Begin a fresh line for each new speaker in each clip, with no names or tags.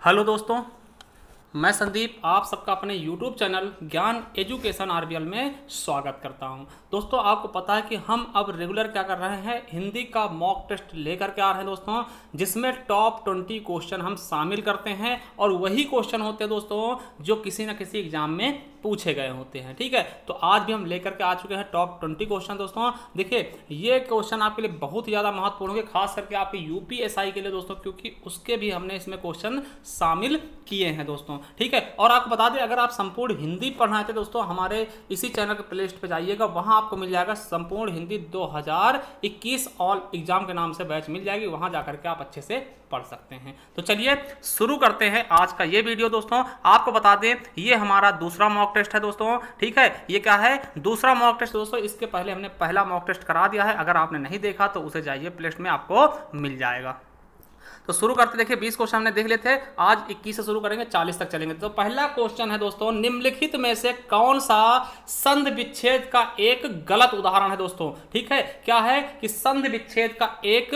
Hello दोस्तों, मैं संदीप आप सबका अपने YouTube चैनल ज्ञान एजुकेशन आरबीएल में स्वागत करता हूं। दोस्तों, आपको पता है कि हम अब रेगुलर क्या कर रहे हैं, हिंदी का मॉक टेस्ट लेकर के आ रहे हैं दोस्तों, जिसमें टॉप 20 क्वेश्चन हम शामिल करते हैं और वही क्वेश्चन होते हैं दोस्तों जो किसी न किसी एग्जाम में पूछे गए होते हैं। ठीक है, तो आज भी हम लेकर के आ चुके हैं टॉप 20 क्वेश्चन दोस्तों। देखिए, ये क्वेश्चन आपके लिए बहुत ही ज़्यादा महत्वपूर्ण होंगे, खास करके आपके यूपीएसआई के लिए दोस्तों, क्योंकि उसके भी हमने इसमें क्वेश्चन शामिल किए हैं दोस्तों। ठीक है, और आपको बता दें, अगर आप संपूर्ण हिंदी पढ़ना चाहते दोस्तों, हमारे इसी चैनल के प्लेलिस्ट पे जाइएगा, वहां आपको मिल जाएगा संपूर्ण हिंदी 2021 ऑल एग्जाम के नाम से बैच मिल जाएगी, वहां जाकर के आप अच्छे से पढ़ सकते हैं। तो चलिए शुरू करते हैं आज का ये वीडियो दोस्तों। आपको बता दें, ये हमारा दूसरा मॉक टेस्ट है दोस्तों। ठीक है, ये क्या है, दूसरा मॉक टेस्ट दोस्तों। इसके पहले हमने पहला मॉक टेस्ट करा दिया है, अगर आपने नहीं देखा तो उसे जाइए प्लेलिस्ट में, आपको मिल जाएगा। तो शुरू करते, देखिए 20 क्वेश्चन हमने देख लेते हैं, आज 21 से शुरू करेंगे, 40 तक चलेंगे। तो पहला क्वेश्चन है दोस्तों, निम्नलिखित में से कौन सा संधि विच्छेद का एक गलत उदाहरण है दोस्तों। ठीक है, क्या है कि संधि विच्छेद का एक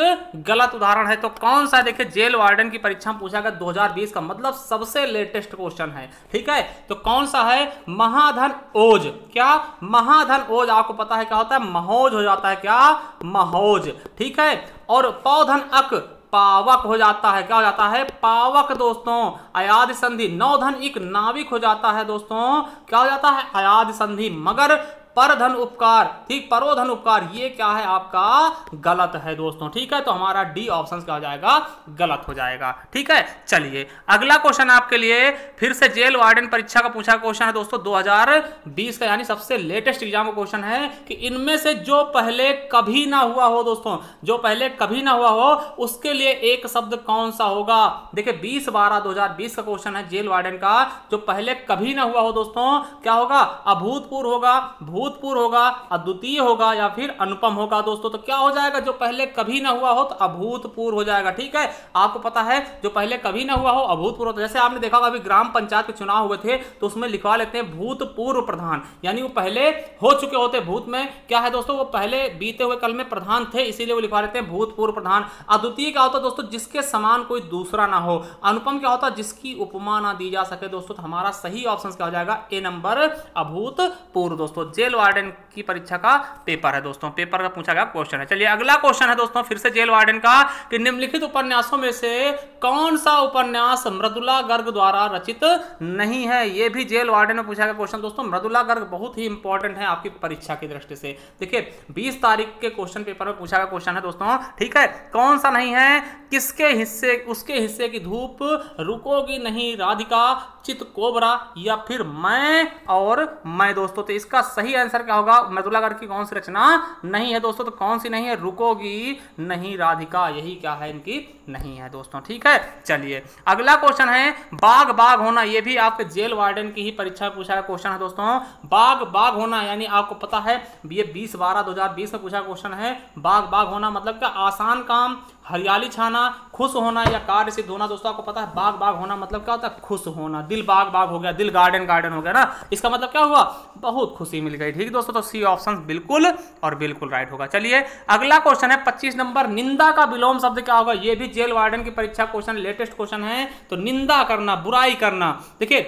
गलत उदाहरण है, तो कौन सा, देखिए जेल वार्डन की परीक्षा में पूछा गया 2020 का, मतलब सबसे लेटेस्ट क्वेश्चन है। ठीक है, तो कौन सा है, महाधन ओज। क्या, महाधन ओज, आपको पता है क्या होता है, महोज हो जाता है, क्या, महोज। ठीक है, और पौधन अक पावक हो जाता है, क्या हो जाता है, पावक दोस्तों। अयाद संधि नौधन इक नाविक हो जाता है दोस्तों, क्या हो जाता है, अयाद संधि। मगर परधन उपकार, ठीक, परोधन उपकार, ये क्या है आपका गलत है दोस्तों। ठीक है, तो हमारा डी ऑप्शन क्या हो जाएगा, गलत हो जाएगा। ठीक है, चलिए अगला क्वेश्चन आपके लिए फिर से जेल वार्डन परीक्षा का पूछा क्वेश्चन है दोस्तों 2020 का, यानी सबसे लेटेस्ट एग्जाम का क्वेश्चन है कि इनमें से जो पहले कभी ना हुआ हो दोस्तों, जो पहले कभी ना हुआ हो उसके लिए एक शब्द कौन सा होगा। देखिए 20/12/2020 का क्वेश्चन है जेल वार्डन का, जो पहले कभी ना हुआ हो दोस्तों, क्या होगा, अभूतपूर्व होगा, भूतपूर्व होगा, अद्वितीय होगा या फिर अनुपम होगा दोस्तों। तो क्या हो जाएगा, जो पहले कभी ना हुआ हो तो अभूतपूर्व हो जाएगा। ठीक है, आपको पता है जो पहले कभी ना हुआ हो अभूतपूर्व, तो जैसे आपने देखा होगा अभी ग्राम पंचायत के चुनाव हुए थे तो उसमें लिखवा लेते हैं भूतपूर्व प्रधान, यानी वो पहले हो चुके होते। भूत में क्या है दोस्तों, वो पहले बीते हुए कल में प्रधान थे, इसीलिए वो लिखवा लेते हैं भूतपूर्व प्रधान। अद्वितीय क्या होता है दोस्तों, जिसके समान कोई दूसरा ना हो। अनुपम क्या होता है, जिसकी उपमा ना दी जा सके दोस्तों। तो हमारा सही ऑप्शन क्या हो जाएगा, ए नंबर, अभूतपूर्व दोस्तों। जेल वार्डन की परीक्षा का पेपर है दोस्तों, पेपर का पूछा गया क्वेश्चन है। चलिए अगला क्वेश्चन है दोस्तों फिर से जेल वार्डन का, कि निम्नलिखित उपन्यासों में से कौन सा उपन्यास मृदुला गर्ग द्वारा रचित नहीं है। यह भी जेल वार्डन में पूछा गया क्वेश्चन दोस्तों। मृदुला गर्ग बहुत ही इंपॉर्टेंट है आपकी परीक्षा की दृष्टि से। देखिए 20 तारीख के क्वेश्चन पेपर में पूछा गया क्वेश्चन है दोस्तों। ठीक है, कौन सा नहीं है, किसके हिस्से, उसके हिस्से की धूप रुकोगी नहीं राधिका, चित कोबरा या फिर मैं और मैं दोस्तों। तो इसका सही आंसर क्या होगा, मृदुला गर्ग की कौन सी रचना नहीं है दोस्तों, तो कौन सी नहीं है, रुकोगी नहीं राधिका, यही क्या है इनकी नहीं है दोस्तों। ठीक है, चलिए अगला क्वेश्चन है, बाग बाग होना। ये भी आपके जेल वार्डन की ही परीक्षा में पूछा गया क्वेश्चन है दोस्तों। बाग बाग होना, यानी आपको पता है ये 20/12/2020 में पूछा क्वेश्चन है। बाग बाग होना मतलब क्या, आसान काम, हरियाली छाना, खुश होना या कार्य सिद्ध होना दोस्तों। आपको पता है बाग बाग होना मतलब क्या होता है, खुश होना। दिल बाग बाग हो गया, दिल गार्डन गार्डन हो गया ना, इसका मतलब क्या हुआ, बहुत खुशी मिल गई। ठीक दोस्तों, तो सी ऑप्शन बिल्कुल और बिल्कुल राइट होगा। चलिए अगला क्वेश्चन है 25 नंबर, निंदा का विलोम शब्द क्या होगा। ये भी जेल वार्डन की परीक्षा क्वेश्चन, लेटेस्ट क्वेश्चन है। तो निंदा करना, बुराई करना। देखिए,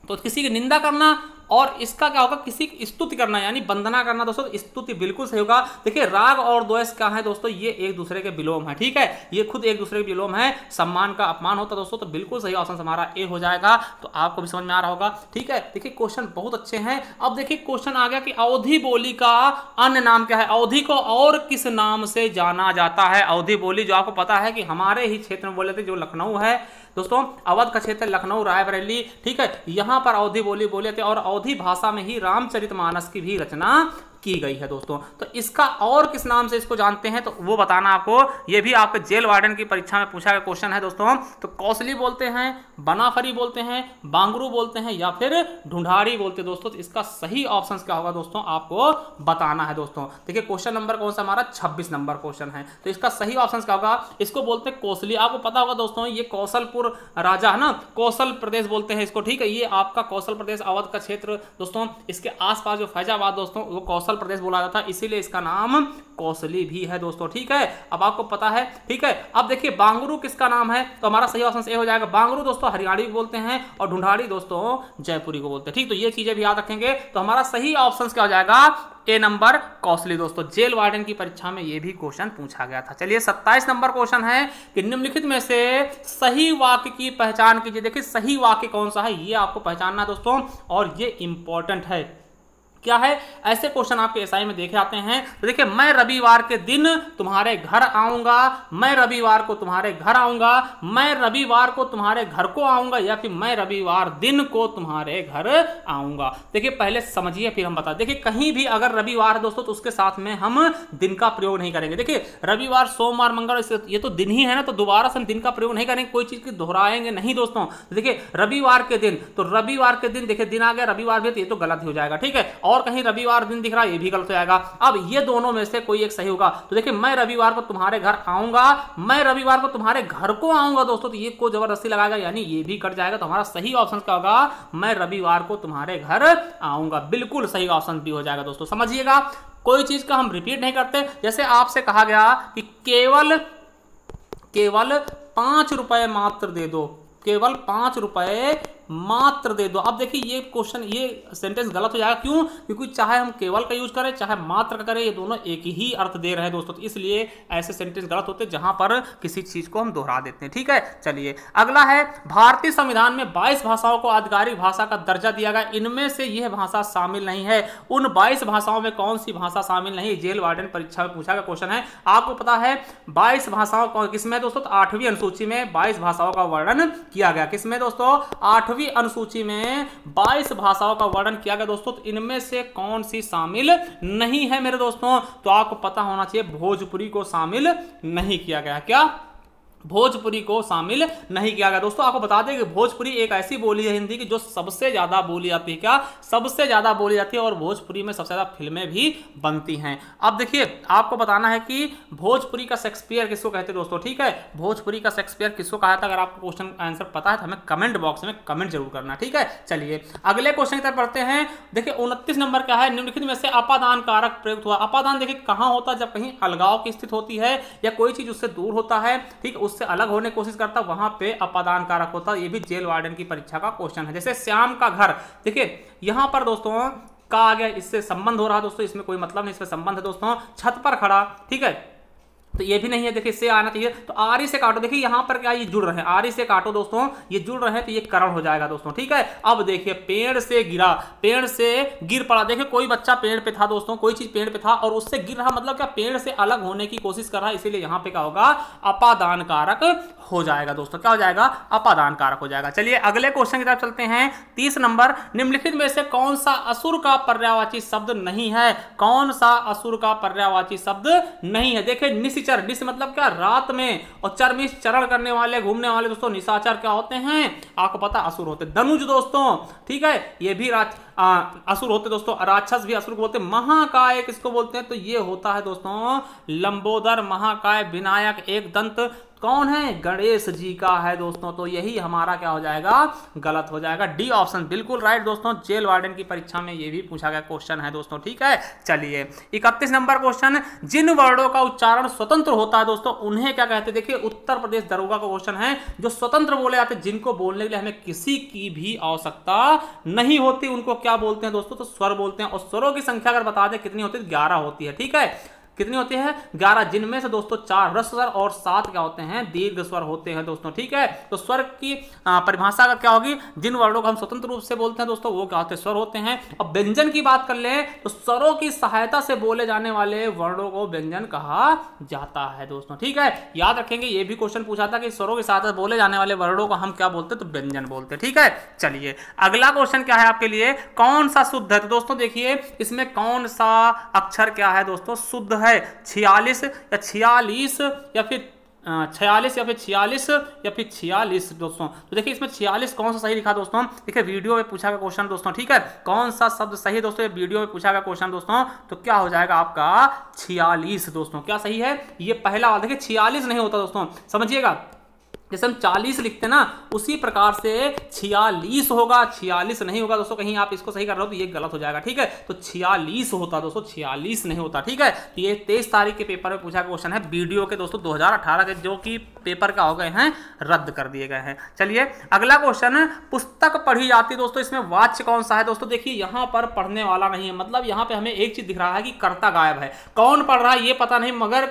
तो किसी की निंदा करना, और इसका क्या होगा, किसी की स्तुति करना यानी वंदना करना दोस्तों। स्तुति बिल्कुल सही होगा। देखिए राग और द्वेष क्या है दोस्तों, ये एक दूसरे के विलोम है। ठीक है, ये खुद एक दूसरे के विलोम है। सम्मान का अपमान होता है दोस्तों, तो बिल्कुल सही ऑप्शन हमारा ए हो जाएगा। तो आपको भी समझ में आ रहा होगा। ठीक है, देखिए क्वेश्चन बहुत अच्छे हैं। अब देखिए क्वेश्चन आ गया कि अवधी बोली का अन्य नाम क्या है। अवधी को और किस नाम से जाना जाता है। अवधी बोली जो आपको पता है कि हमारे ही क्षेत्र में बोले थे, जो लखनऊ है दोस्तों, अवध का क्षेत्र लखनऊ रायबरेली। ठीक है, यहां पर अवधी बोली बोले थे, और अवधी भाषा में ही रामचरितमानस की भी रचना की गई है दोस्तों। तो इसका और किस नाम से इसको जानते हैं, तो वो बताना आपको। ये भी आपके जेल वार्डन की परीक्षा में पूछा गया क्वेश्चन है दोस्तों। तो कौसली बोलते हैं, बनाफरी बोलते हैं, बांगरू बोलते हैं या फिर ढूंढारी बोलते हैं दोस्तों। तो इसका सही ऑप्शन क्या होगा दोस्तों, आपको बताना है दोस्तों। देखिए क्वेश्चन नंबर कौन सा हमारा, 26 नंबर क्वेश्चन है। तो इसका सही ऑप्शन क्या होगा, इसको बोलते हैं कौसली। आपको पता होगा दोस्तों, ये कौशलपुर राजा है ना, कौशल प्रदेश बोलते हैं इसको। ठीक है, ये आपका कौशल प्रदेश अवध का क्षेत्र दोस्तों। इसके आसपास जो फैजाबाद दोस्तों, वो कौशल कौशल प्रदेश बोला जाता है, इसीलिए इसका नाम कौशली भी है दोस्तों। ठीक है, अब आपको पता है। ठीक है, अब देखिए बांगरू किसका नाम है, तो हमारा सही ऑप्शन ए हो जाएगा। बांगरू दोस्तों हरियाणवी को बोलते हैं और ढूंढाड़ी दोस्तों जयपुरी को बोलते हैं। ठीक, तो ये चीजें भी याद रखेंगे। तो हमारा सही ऑप्शन क्या हो जाएगा, ए नंबर कौशली दोस्तों। जेल वार्डन की परीक्षा में ये भी क्वेश्चन पूछा गया था। चलिए 27 नंबर क्वेश्चन है कि निम्नलिखित में से सही वाक्य की पहचान कीजिए। देखिए सही वाक्य कौन सा है ये आपको पहचानना है दोस्तों, और ये इंपॉर्टेंट है। क्या है, ऐसे क्वेश्चन आपके एसआई में देखे आते हैं। तो देखिए, मैं रविवार के दिन तुम्हारे घर आऊंगा, मैं रविवार को तुम्हारे घर आऊंगा, मैं रविवार को तुम्हारे घर को आऊंगा, या फिर मैं रविवार दिन को तुम्हारे घर आऊंगा। देखिए पहले समझिए फिर हम बता। देखिए कहीं भी अगर रविवार है दोस्तों तो उसके साथ में हम दिन का प्रयोग नहीं करेंगे। देखिए रविवार सोमवार मंगलवार ये तो दिन ही है ना, तो दोबारा से हम दिन का प्रयोग नहीं करेंगे, कोई चीज की दोहराएंगे नहीं दोस्तों। देखिए रविवार के दिन, तो रविवार के दिन देखिए दिन आ गया रविवार भी, तो ये तो गलत हो जाएगा। ठीक है, और कहीं रविवार दिन दिख रहा है ये भी गलत हो जाएगा। अब ये दोनों में से कोई एक सही होगा। तो देखिए मैं रविवार को तुम्हारे घर आऊंगा, मैं रविवार को तुम्हारे घर को आऊंगा दोस्तों, तो ये को जबरदस्ती लगाएगा यानी ये भी कट जाएगा। तो हमारा सही ऑप्शन क्या होगा, मैं रविवार को तुम्हारे घर आऊंगा। बिल्कुल सही ऑप्शन भी हो जाएगा दोस्तों। समझिएगा, कोई चीज का हम रिपीट नहीं करते। जैसे आपसे कहा गया कि केवल 5 रुपए मात्र दे दो, केवल 5 रुपए मात्र दे दो। अब देखिए ये क्वेश्चन, ये सेंटेंस गलत हो जाएगा। क्यों, क्योंकि चाहे हम केवल का यूज करें चाहे मात्र का करें, ये दोनों एक ही अर्थ दे रहे हैं दोस्तों, तो इसलिए ऐसे सेंटेंस गलत होते हैं जहां पर किसी चीज को हम दोहरा देते हैं। ठीक है, चलिए अगला है, भारतीय संविधान में 22 भाषाओं को आधिकारिक भाषा का दर्जा दिया गया, इनमें से यह भाषा शामिल नहीं है। उन 22 भाषाओं में कौन सी भाषा शामिल नहीं, जेल वार्डन परीक्षा में पूछा गया क्वेश्चन है। आपको पता है 22 भाषाओं किसमें दोस्तों, तो 8वीं अनुसूची में 22 भाषाओं का वर्णन किया गया। किसमें दोस्तों, 8वीं अनुसूची में 22 भाषाओं का वर्णन किया गया दोस्तों। तो इनमें से कौन सी शामिल नहीं है मेरे दोस्तों, तो आपको पता होना चाहिए भोजपुरी को शामिल नहीं किया गया। क्या, भोजपुरी को शामिल नहीं किया गया दोस्तों। आपको बता दें कि भोजपुरी एक ऐसी बोली है हिंदी की जो सबसे ज्यादा बोली जाती है। क्या, सबसे ज्यादा बोली जाती है, और भोजपुरी में सबसे ज्यादा फिल्में भी बनती हैं। अब देखिए आपको बताना है कि भोजपुरी का शेक्सपियर किसको कहते हैं दोस्तों। ठीक है, भोजपुरी का शेक्सपियर किसको कहा था, अगर आपको क्वेश्चन आंसर पता है तो हमें कमेंट बॉक्स में कमेंट जरूर करना। ठीक है, चलिए अगले क्वेश्चन की तरफ बढ़ते हैं। देखिए 29 नंबर क्या है, निम्नलिखित में से अपादान कारक प्रयुक्त हुआ। अपादान देखिए कहां होता है, जब कहीं अलगाव की स्थिति होती है या कोई चीज उससे दूर होता है, ठीक, उससे अलग होने की कोशिश करता, वहां पे अपादान कारक होता है। ये भी जेल वार्डन की परीक्षा का क्वेश्चन है। जैसे श्याम का घर, देखिए यहां पर दोस्तों का आ गया, इससे संबंध हो रहा है दोस्तों, इसमें कोई मतलब नहीं, इसमें संबंध है दोस्तों। छत पर खड़ा, ठीक है, तो ये भी नहीं है। देखिए इससे आना चाहिए, तो आरी से काटो। देखिए यहां पर क्या ये जुड़ रहे हैं, आरी से काटो दोस्तों, ये जुड़ रहे हैं तो ये करण हो जाएगा दोस्तों। ठीक है, अब देखिए पेड़ से गिरा, पेड़ से गिर पड़ा। देखिए कोई बच्चा पेड़ पे था दोस्तों, कोई चीज पेड़ पे था और उससे गिर रहा, मतलब क्या, पेड़ से अलग होने की कोशिश कर रहा है, इसीलिए यहां पे क्या होगा, अपादान कारक हो जाएगा दोस्तों। क्या हो जाएगा, अपादान कारक हो जाएगा। चलिए अगले क्वेश्चन की तरफ चलते हैं। 30 नंबर, निम्नलिखित में से कौन सा असुर का पर्यायवाची शब्द नहीं है, कौन सा असुर का पर्यायवाची शब्द नहीं है। देखिए निशिचर, निश मतलब क्या, रात में, और चरमिश चरण करने वाले, घूमने वाले दोस्तों, निशाचर क्या होते हैं, आपको पता असुर होते। धनुज दोस्तों, ठीक है, ये भी असुर होते दोस्तों। राक्षस भी असुर को बोलते। महाकाय किसको बोलते हैं, तो ये होता है दोस्तों लंबोदर। महाकाय विनायक एक दंत कौन है, गणेश जी का है दोस्तों। तो यही हमारा क्या हो जाएगा, गलत हो जाएगा। डी ऑप्शन बिल्कुल राइट दोस्तों। जेल वार्डन की परीक्षा में ये भी पूछा गया क्वेश्चन है दोस्तों। ठीक है, चलिए 31 नंबर क्वेश्चन, जिन वर्णों का उच्चारण स्वतंत्र होता है दोस्तों उन्हें क्या कहते हैं। देखिए उत्तर प्रदेश दरोगा का क्वेश्चन है, जो स्वतंत्र बोले जाते हैं, जिनको बोलने के लिए हमें किसी की भी आवश्यकता नहीं होती, उनको क्या बोलते हैं दोस्तों, तो स्वर बोलते हैं। और स्वरों की संख्या अगर बता दें कितनी होती है, 11 होती है। ठीक है, कितनी होती है, 11, जिनमें से दोस्तों 4 ह्रस्व स्वर और 7 क्या होते हैं, दीर्घ स्वर होते हैं दोस्तों। ठीक है, तो स्वर की परिभाषा अगर क्या होगी, जिन वर्णों को हम स्वतंत्र रूप से बोलते हैं दोस्तों वो क्या होते हैं, स्वर होते हैं। अब व्यंजन की बात कर लें तो स्वरों की सहायता से बोले जाने वाले वर्णों को व्यंजन कहा जाता है दोस्तों। ठीक है, याद रखेंगे, ये भी क्वेश्चन पूछा था कि स्वरों की सहायता से बोले जाने वाले वर्णों को हम क्या बोलते हैं, तो व्यंजन बोलते हैं। ठीक है, चलिए अगला क्वेश्चन क्या है आपके लिए, कौन सा शुद्ध है। तो दोस्तों देखिए इसमें कौन सा अक्षर क्या है दोस्तों, शुद्ध है। 46 या 46 या फिर 46 या फिर 46 या फिर 46 दोस्तों। तो देखिए इसमें 46 कौन सा सही लिखा दोस्तों, देखिए वीडियो में पूछा गया क्वेश्चन दोस्तों। ठीक है, कौन सा शब्द सही दोस्तों, ये वीडियो में पूछा गया क्वेश्चन दोस्तों। तो क्या हो जाएगा आपका 46 दोस्तों। क्या सही है, ये पहला वाला। देखिए 46 नहीं होता दोस्तों, समझिएगा जैसे हम 40 लिखते हैं ना, उसी प्रकार से 46 होगा। 46 नहीं होगा दोस्तों, कहीं आप इसको सही कर रहे हो तो ये गलत हो जाएगा, ठीक है। तो 46 होता दोस्तों, 46 नहीं होता, ठीक है। तो ये 23 तारीख के पेपर में पूछा क्वेश्चन है वीडियो के दोस्तों 2018 के, जो कि पेपर का हो गए हैं रद्द कर दिए गए हैं। चलिए अगला क्वेश्चन, पुस्तक पढ़ी जाती है दोस्तों, इसमें वाच्य कौन सा है दोस्तों? देखिए यहाँ पर पढ़ने वाला नहीं है, मतलब यहाँ पे हमें एक चीज दिख रहा है कि कर्ता गायब है। कौन पढ़ रहा है ये पता नहीं, मगर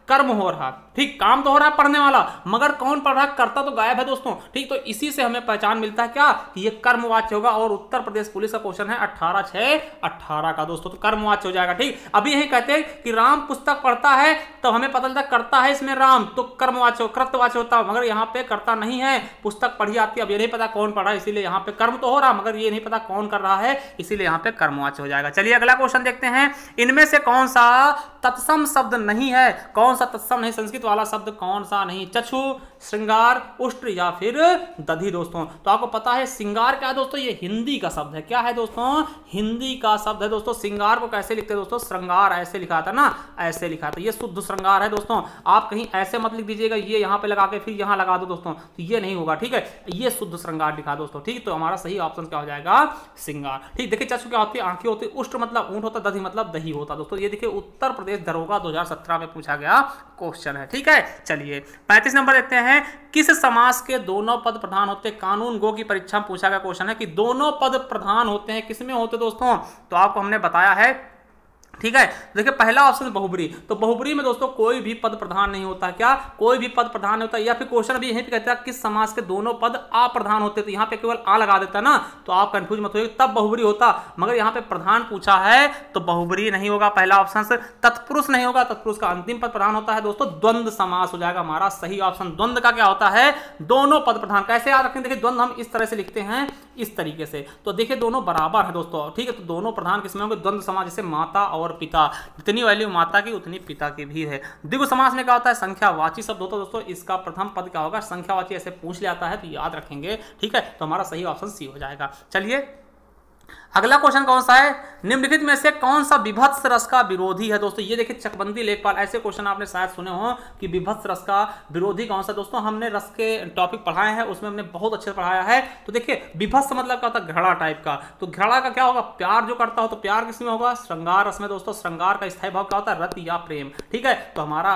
कर्म हो रहा, ठीक, काम तो हो रहा है पढ़ने वाला, मगर कौन पढ़ रहा है, कर्ता तो गायब है दोस्तों, ठीक। तो इसी से हमें पहचान मिलता है क्या, कि ये कर्मवाच्य होगा। और उत्तर प्रदेश पुलिस का क्वेश्चन है 18/6/18 का दोस्तों, तो कर्मवाच्य हो जाएगा, ठीक। अभी यही कहते हैं कि राम पुस्तक पढ़ता है, तो हमें पता चलता करता है इसमें राम, तो कर्मवाच्य कृतवाच्य होता, मगर यहाँ पे कर्ता नहीं है, पुस्तक पढ़ी जाती है। अब ये नहीं पता कौन पढ़ रहा है, इसीलिए यहाँ पे कर्म तो हो रहा, मगर ये नहीं पता कौन कर रहा है, इसीलिए यहाँ पे कर्मवाच्य हो जाएगा। चलिए अगला क्वेश्चन देखते हैं, इनमें से कौन सा तत्सम शब्द नहीं है? कौन सा तत्सम नहीं, संस्कृत वाला शब्द कौन सा नहीं? चक्षु, श्रृंगार, उष्ट्र या फिर दधि दोस्तों। तो आपको पता है श्रृंगार क्या है दोस्तों, ये हिंदी का शब्द है। क्या है दोस्तों? हिंदी का शब्द है दोस्तों। श्रृंगार को कैसे लिखते हैं दोस्तों? श्रृंगार ऐसे लिखा था ना, ऐसे लिखा था। ये शुद्ध श्रृंगार है दोस्तों। आप कहीं ऐसे मत लिख दीजिएगा, ये यहाँ पे लगा के फिर यहाँ लगा दो दोस्तों, तो ये नहीं होगा, ठीक है। ये शुद्ध श्रृंगार लिखा दोस्तों, ठीक। तो हमारा सही ऑप्शन क्या हो जाएगा? श्रृंगार, ठीक। देखिए चक्षु क्या होती है? आंखें होती है। उष्ट्र मतलब ऊंट होता, दधि मतलब दही होता दोस्तों। ये देखिए उत्तर प्रदेश दरोगा 2017 में पूछा गया क्वेश्चन है, ठीक है। चलिए 35 नंबर देखते हैं, किस समास के दोनों पद प्रधान होते हैं? कानून गो की परीक्षा में पूछा गया क्वेश्चन है कि दोनों पद प्रधान होते हैं, किसमें होते दोस्तों? तो आपको हमने बताया है, ठीक है। देखिए पहला ऑप्शन बहुब्री, तो बहुब्री में दोस्तों कोई भी पद प्रधान नहीं होता। क्या? कोई भी पद प्रधान नहीं होता। या फिर क्वेश्चन भी यहीं पे कहता है किस समास के दोनों पद अप्रधान होते, तो यहाँ पे केवल आ लगा देता ना, तो आप कंफ्यूज मत होइए, तब बहुब्री होता। मगर यहाँ पे प्रधान पूछा है तो बहुब्री नहीं होगा पहला ऑप्शन से। तत्पुरुष नहीं होगा, तत्पुरुष का अंतिम पद प्रधान होता है दोस्तों, द्वंद्व समास हो जाएगा हमारा सही ऑप्शन। द्वंद्व का क्या होता है? दोनों पद प्रधान। कैसे याद रखें? देखिए द्वंद्व हम इस तरह से लिखते हैं, इस तरीके से, तो देखिए दोनों बराबर है दोस्तों, ठीक है। तो दोनों प्रधान किसमें होंगे? द्वंद्व समास, जैसे माता और पिता, जितनी वैल्यू माता की उतनी पिता की भी है। द्विगु समास में क्या होता है? संख्यावाची शब्द होता है दोस्तों, इसका प्रथम पद क्या होगा? संख्यावाची। ऐसे पूछ लिया है तो याद रखेंगे, ठीक है। तो हमारा सही ऑप्शन सी हो जाएगा। चलिए अगला क्वेश्चन कौन सा है? निम्नलिखित में से कौन सा विभत्स रस का विरोधी है दोस्तों? ये देखिए चकबंदी लेखपाल, ऐसे क्वेश्चन आपने शायद सुने हो कि विभत्स रस का विरोधी कौन सा। दोस्तों हमने रस के टॉपिक पढ़ाए हैं, उसमें हमने बहुत अच्छे से पढ़ाया है। तो देखिए विभत्स मतलब क्या होता है? घड़ा टाइप का। तो घड़ा का क्या होगा? प्यार जो करता हो, तो प्यार किसमें होगा? श्रृंगार रस में दोस्तों। श्रृंगार का स्थायी भाव क्या होता है? रत या प्रेम, ठीक है। तो हमारा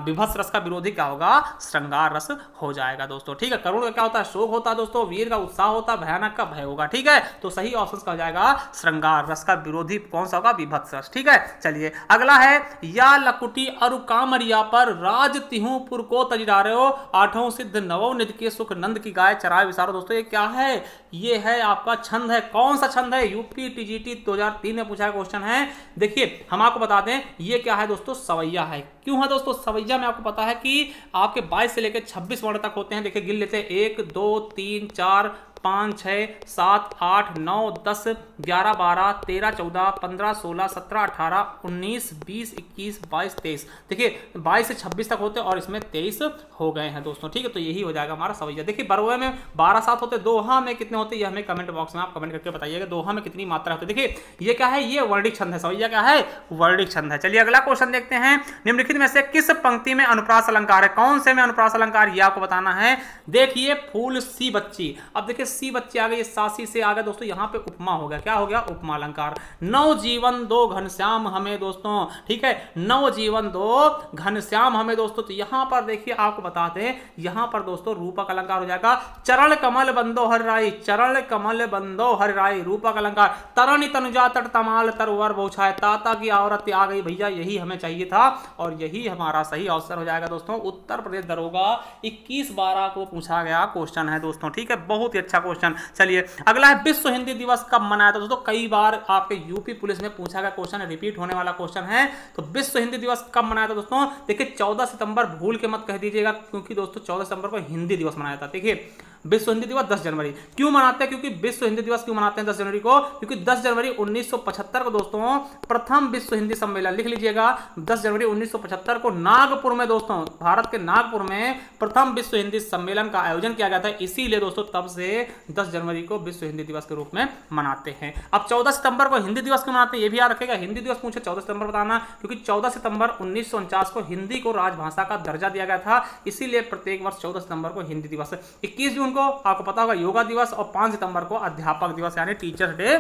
विभत्स रस का विरोधी क्या होगा? श्रृंगार रस हो जाएगा दोस्तों, ठीक है। करुण का क्या होता है? शोक होता है दोस्तों। वीर का उत्साह होता है, भयानक का भय होगा, ठीक है। तो सही ऑप्शन का हो जाएगा श्रृंगार रस का विरोधी कौन सा होगा? विभत्स रस, ठीक है। चलिए अगला है, या लकुटी अरु कामरिया पर राज तिहुपुर को तजिडारे हो, आठों सिद्ध नवो निधि के सुख नंद की गाय चराए विसारो। दोस्तों ये क्या है? ये है आपका छंद है। कौन सा छंद है? यूपी टीजीटी 2003 में पूछा क्वेश्चन है। देखिए हम आपको बता दें, ये क्या है दोस्तों? सवैया है। क्यों है दोस्तों सवैया में? आपको पता है कि आपके 22 से लेकर 26 वर्ण तक होते हैं। देखिए गिन लेते हैं, 1 2 3 4 5 6 7 8 9 10 11 12 13 14 15 16 17 18 19 20 21 22 23। देखिए 22 से 26 तक होते हैं और इसमें 23 हो गए हैं दोस्तों, ठीक है। तो यही हो जाएगा हमारा सवैया। देखिए बरवे में 12 7 होते, दोहा में कितने होते हैं? ये हमें कमेंट बॉक्स में आप कमेंट करके बताइएगा, दोहा में कितनी मात्रा होती है। देखिए ये क्या है? ये वर्णिक छंद है। सवैया क्या है? वर्णिक छंद है। चलिए अगला क्वेश्चन देखते हैं, निम्नलिखित में से किस पंक्ति में अनुप्रास अलंकार है? कौन से में अनुप्रास अलंकार, ये आपको बताना है। देखिए फूल सी बच्ची, अब देखिए सी बच्ची आ गई, सासी से आ गया दोस्तों, यहाँ पे उपमा हो गया। क्या हो गया? उपमा अलंकार। नव जीवन दो घनश्याम हमें दोस्तों, ठीक है। नव जीवन दो घनश्याम हमें दोस्तों। तो यहाँ पर देखिए आपको बताते हैं, यहाँ पर दोस्तों रूपक अलंकार हो जाएगा। चरण कमल बंदो हर राई, चरण कमल बंदो हर राई, रूपक अलंकार। तरणी तनुजा तट तमाल तरवर बहुछाए, ताता की औरत आ गई। भैया यही हमें चाहिए था और यही हमारा सही अवसर हो जाएगा दोस्तों। उत्तर प्रदेश दरोगा 21/12 को पूछा गया क्वेश्चन है दोस्तों, ठीक है। बहुत ही अच्छा क्वेश्चन। चलिए अगला है, विश्व हिंदी दिवस कब मनाया था? दोस्तों कई बार आपके यूपी पुलिस में पूछा गया क्वेश्चन है, रिपीट होने वाला क्वेश्चन है। तो विश्व हिंदी दिवस कब मनाया था दोस्तों? देखिए 14 सितंबर, भूल के मत कह दीजिएगा, क्योंकि दोस्तों 14 सितंबर को हिंदी दिवस मनाया था। देखिए विश्व हिंदी दिवस 10 जनवरी क्यों मनाते हैं? क्योंकि विश्व हिंदी दिवस क्यों मनाते हैं 10 जनवरी को? क्योंकि 10 जनवरी 1975 को दोस्तों प्रथम विश्व हिंदी सम्मेलन, लिख लीजिएगा 10 जनवरी 1975 को नागपुर में दोस्तों, भारत के नागपुर में प्रथम विश्व हिंदी सम्मेलन का आयोजन किया गया था। इसीलिए दोस्तों तब से 10 जनवरी को विश्व हिंदी दिवस के रूप में मनाते हैं। अब 14 सितंबर को हिंदी दिवस क्यों मनाते हैं ये भी याद रखेगा। हिंदी दिवस पूछे 14 सितंबर बताना, क्योंकि 14 सितंबर 1949 को हिंदी को राजभाषा का दर्जा दिया गया था। इसीलिए प्रत्येक वर्ष 14 सितंबर को हिंदी दिवस। 21 जून को आपको पता होगा योगा दिवस और 5 सितंबर को अध्यापक दिवस यानी टीचर्स डे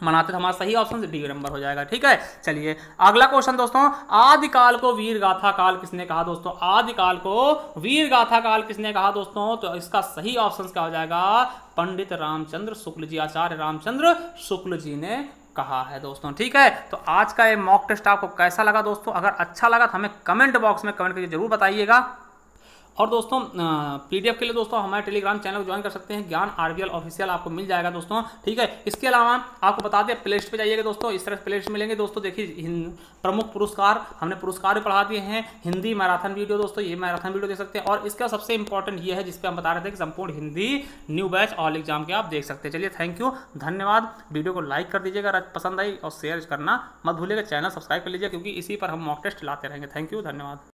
मनाते। तो हमारा सही ऑप्शन डी नंबर हो जाएगा। ठीक है, चलिए अगला क्वेश्चन दोस्तों, आदिकाल को वीर गाथा काल किसने कहा दोस्तों? आदिकाल को वीर गाथा काल किसने कहा दोस्तों? तो इसका सही ऑप्शन क्या हो जाएगा? पंडित रामचंद्र शुक्ल जी, आचार्य रामचंद्र शुक्ल जी ने कहा है दोस्तों। ठीक है, तो आज का ये मॉक टेस्ट आपको कैसा लगा दोस्तों? अगर अच्छा लगा तो हमें कमेंट बॉक्स में कमेंट करके जरूर बताइएगा। और दोस्तों पीडीएफ के लिए दोस्तों हमारे टेलीग्राम चैनल को ज्वाइन कर सकते हैं, ज्ञान आरबीएल ऑफिशियल आपको मिल जाएगा दोस्तों। ठीक है, इसके अलावा आपको बता दें प्लेलिस्ट पे जाइएगा दोस्तों, इस तरह प्लेलिस्ट मिलेंगे दोस्तों। देखिए प्रमुख पुरस्कार, हमने पुरस्कार भी पढ़ा दिए हैं, हिंदी मैराथन वीडियो दोस्तों, ये मैराथन वीडियो देख सकते हैं। और इसका सबसे इंपॉर्टेंट ये है जिसपे हम बता रहे थे कि संपूर्ण Hindi new batch all exam के आप देख सकते हैं। चलिए थैंक यू, धन्यवाद। वीडियो को लाइक कर दीजिएगा अगर पसंद आई, और शेयर करना मत भूलिएगा। चैनल सब्सक्राइब कर लीजिएगा क्योंकि इसी पर हम मॉक टेस्ट लाते रहेंगे। थैंक यू, धन्यवाद।